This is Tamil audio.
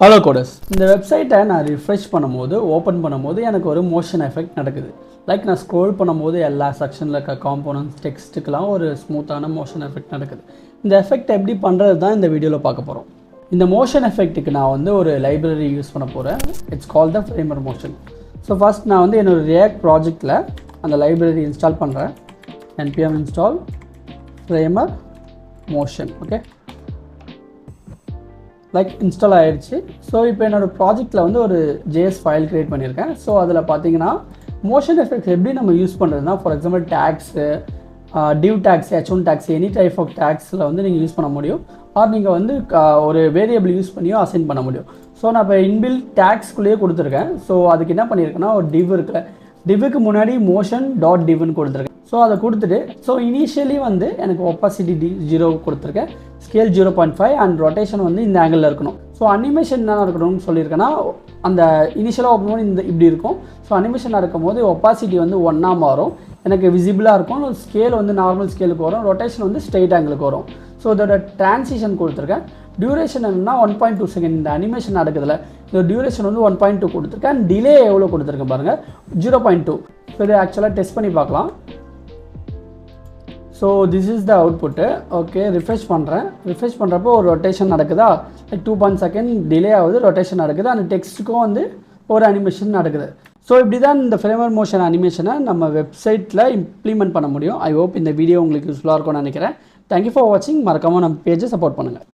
ஹலோ கோடஸ், இந்த வெப்சைட்டை நான் ரிஃப்ரெஷ் பண்ணும்போது ஓப்பன் பண்ணும்போது எனக்கு ஒரு மோஷன் எஃபெக்ட் நடக்குது. லைக் நான் ஸ்க்ரோல் பண்ணும்போது எல்லா செக்ஷனில் இருக்க காம்போனன்ட்ஸ் டெக்ஸ்ட்டுக்கெலாம் ஒரு ஸ்மூத்தான மோஷன் எஃபெக்ட் நடக்குது. இந்த எஃபெக்ட் எப்படி பண்ணுறது தான் இந்த வீடியோவில் பார்க்க போகிறோம். இந்த மோஷன் எஃபெக்ட்டுக்கு நான் வந்து ஒரு லைப்ரரி யூஸ் பண்ண போகிறேன். It's call the Framer Motion. So first நான் வந்து என்னோடய ரியாக்ட் ப்ராஜெக்டில் அந்த லைப்ரரி இன்ஸ்டால் பண்ணுறேன். npm install Framer Motion. Okay, like install ஆகிடுச்சு. ஸோ இப்போ என்னோடய ப்ராஜெக்டில் வந்து ஒரு ஜேஎஸ் ஃபைல் க்ரியேட் பண்ணியிருக்கேன். ஸோ அதில் பார்த்தீங்கன்னா மோஷன் எஃபெக்ட்ஸ் எப்படி நம்ம யூஸ் பண்ணுறதுனா, for example tags, div tags, h1 tags, any type of டேக்ஸில் வந்து நீங்கள் யூஸ் பண்ண முடியும். ஆர் நீங்கள் வந்து ஒரு வேரியபிள் யூஸ் பண்ணியும் அசைன் பண்ண முடியும். ஸோ நான் இப்போ இன்பில் டேக்ஸ்குள்ளேயே கொடுத்துருக்கேன். ஸோ அதுக்கு என்ன பண்ணியிருக்கேன்னா, ஒரு டிவ் இருக்குல்ல, டிவ்வுக்கு முன்னாடி மோஷன் டாட் டிவ்னு கொடுத்துருக்கேன். ஸோ அதை கொடுத்துட்டு ஸோ இனிஷியலி வந்து எனக்கு ஒப்பாசிட்டி 0 கொடுத்துருக்கேன், ஸ்கேல் 0.5 அண்ட் ரொட்டேஷன் வந்து இந்த ஆங்கிளில் இருக்கணும். ஸோ அனிமேஷன் என்ன இருக்கணும்னு சொல்லியிருக்கேன்னா, அந்த இனிஷியலாக ஓப்பன் பண்ணி இப்படி இருக்கும். ஸோ அனிமேஷன் நடக்கும் போது ஒப்பாசிட்டி வந்து 1 மாறும், எனக்கு விசிபிளாக இருக்கும். ஸ்கேல் வந்து நார்மல் ஸ்கேலுக்கு வரும், ரொட்டேஷன் வந்து ஸ்ட்ரெயிட் ஆங்கிளுக்கு வரும். ஸோ இதோட டிரான்சிஷன் கொடுத்துருக்கேன். டியூரேஷன் என்னன்னா 1.2 செகண்ட். இந்த அனிமேஷன் நடக்குதுல, இந்த டியூரேஷன் வந்து 1.2 கொடுத்துருக்கேன். அண்ட் டிலே எவ்வளோ கொடுத்துருக்கேன் பாருங்கள், 0.2. ஸோ இதை ஆக்சுவலாக டெஸ்ட் பண்ணி பார்க்கலாம். So this is the output. Okay, refresh பண்ணுறேன். ரிஃப்ரெஷ் பண்ணுறப்போ ஒரு ரொட்டேஷன் நடக்குதா, லைக் 2 செகண்ட் டிலே ஆகுது, ரொட்டேஷன் நடக்குது. அந்த டெக்ஸ்ட்டுக்கும் வந்து ஒரு அனிமேஷன் நடக்குது. ஸோ இப்படி தான் இந்த ஃப்ரேமர் மோஷன் அனிமேஷனை நம்ம வெப்சைட்டில் இம்ப்ளிமெண்ட் பண்ண முடியும். ஐ ஹோப் இந்த வீடியோ உங்களுக்கு யூஸ்ஃபுல்லாக இருக்கும்னு நினைக்கிறேன். தேங்க்யூ ஃபார் வாட்சிங். மறக்காமல் நம்ம பேஜை சப்போர்ட் பண்ணுங்கள்.